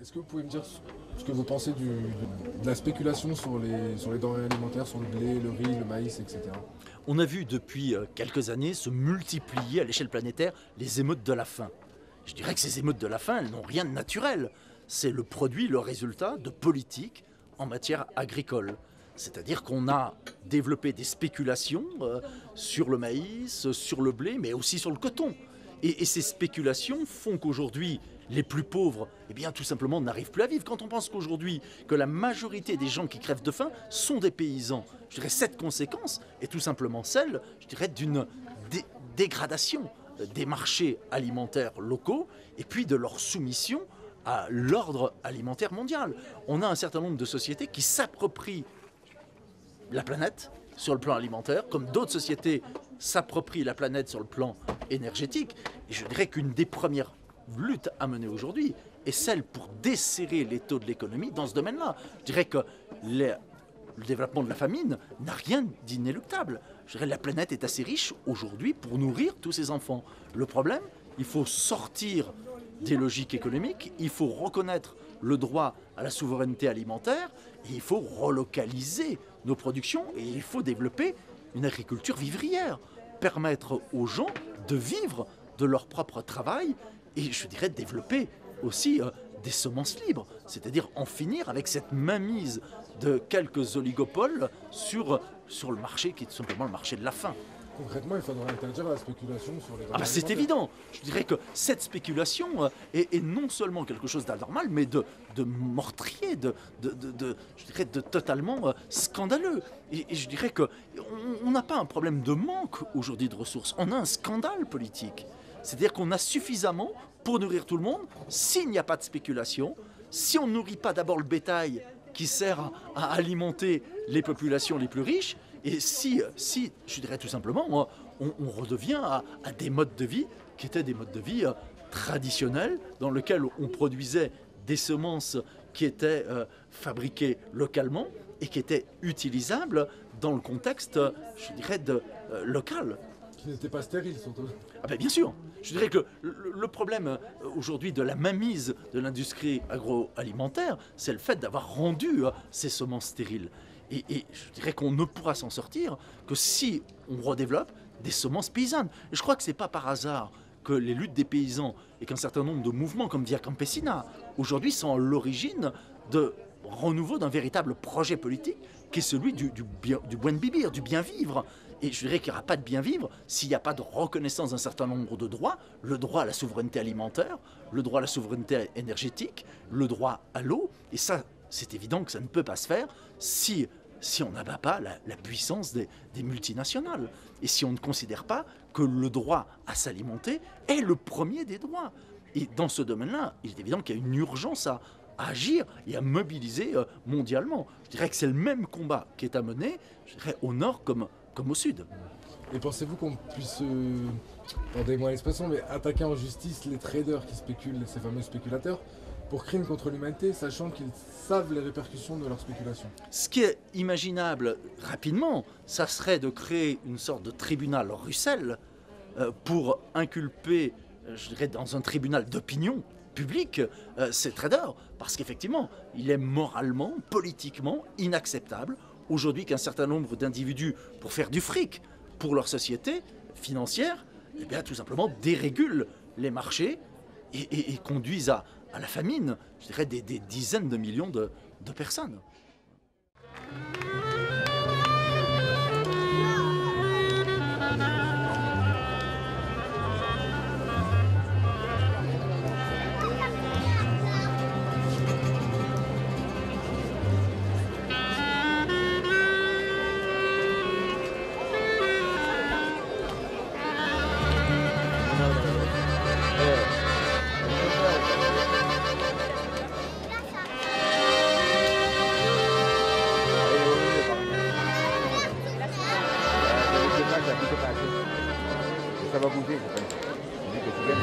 Est-ce que vous pouvez me dire ce que vous pensez de la spéculation sur les denrées alimentaires, sur le blé, le riz, le maïs, etc. On a vu depuis quelques années se multiplier à l'échelle planétaire les émeutes de la faim. Je dirais que ces émeutes de la faim, elles n'ont rien de naturel. C'est le produit, le résultat de politiques en matière agricole. C'est-à-dire qu'on a développé des spéculations sur le maïs, sur le blé, mais aussi sur le coton. Et ces spéculations font qu'aujourd'hui, les plus pauvres, eh bien, tout simplement, n'arrivent plus à vivre. Quand on pense qu'aujourd'hui, que la majorité des gens qui crèvent de faim sont des paysans, je dirais cette conséquence est tout simplement celle, je dirais, d'une dégradation des marchés alimentaires locaux et puis de leur soumission à l'ordre alimentaire mondial. On a un certain nombre de sociétés qui s'approprient la planète sur le plan alimentaire, comme d'autres sociétés s'approprient la planète sur le plan énergétique. Et je dirais qu'une des premières luttes à mener aujourd'hui est celle pour desserrer les taux de l'économie dans ce domaine-là. Je dirais que le développement de la famine n'a rien d'inéluctable. Je dirais que la planète est assez riche aujourd'hui pour nourrir tous ses enfants. Le problème, il faut sortir des logiques économiques, il faut reconnaître le droit à la souveraineté alimentaire, et il faut relocaliser nos productions et il faut développer une agriculture vivrière, permettre aux gens de vivre de leur propre travail et je dirais développer aussi des semences libres, c'est-à-dire en finir avec cette mainmise de quelques oligopoles sur le marché qui est tout simplement le marché de la faim. Concrètement, il faudrait interdire la spéculation sur les denrées C'est alimentaires. évident. Je dirais que cette spéculation est non seulement quelque chose d'anormal, mais de meurtrier, je dirais de totalement scandaleux. Et je dirais qu'on n'a pas un problème de manque aujourd'hui de ressources, on a un scandale politique. C'est-à-dire qu'on a suffisamment pour nourrir tout le monde s'il n'y a pas de spéculation, si on ne nourrit pas d'abord le bétail qui sert à alimenter les populations les plus riches, et si je dirais tout simplement, on redevient à des modes de vie qui étaient des modes de vie traditionnels, dans lesquels on produisait des semences qui étaient fabriquées localement et qui étaient utilisables dans le contexte, je dirais, local. Qui n'étaient pas stériles, surtout. Ah ben bien sûr. Je dirais que le problème aujourd'hui de la mainmise de l'industrie agroalimentaire, c'est le fait d'avoir rendu ces semences stériles. Et je dirais qu'on ne pourra s'en sortir que si on redéveloppe des semences paysannes. Et je crois que ce n'est pas par hasard que les luttes des paysans et qu'un certain nombre de mouvements comme Via Campesina, aujourd'hui sont à l'origine de renouveau d'un véritable projet politique qui est celui du buen vivir, du bien vivre. Et je dirais qu'il n'y aura pas de bien vivre s'il n'y a pas de reconnaissance d'un certain nombre de droits, le droit à la souveraineté alimentaire, le droit à la souveraineté énergétique, le droit à l'eau. Et ça, c'est évident que ça ne peut pas se faire si on n'abat pas la puissance des multinationales. Et si on ne considère pas que le droit à s'alimenter est le premier des droits. Et dans ce domaine-là, il est évident qu'il y a une urgence à agir et à mobiliser mondialement. Je dirais que c'est le même combat qui est à mener, je dirais, au nord comme au sud. Et pensez-vous qu'on puisse, pardonnez-moi l'expression, mais attaquer en justice les traders qui spéculent, ces fameux spéculateurs, pour crimes contre l'humanité, sachant qu'ils savent les répercussions de leur spéculation? Ce qui est imaginable rapidement, ça serait de créer une sorte de tribunal Russell pour inculper, je dirais, dans un tribunal d'opinion publique, ces traders, parce qu'effectivement, il est moralement, politiquement inacceptable aujourd'hui qu'un certain nombre d'individus, pour faire du fric pour leur société financière, eh bien, tout simplement dérégulent les marchés et conduisent à la famine, je dirais, des dizaines de millions de personnes. Ça va bouger, je pense. Vu que tu gagnes,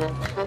Merci.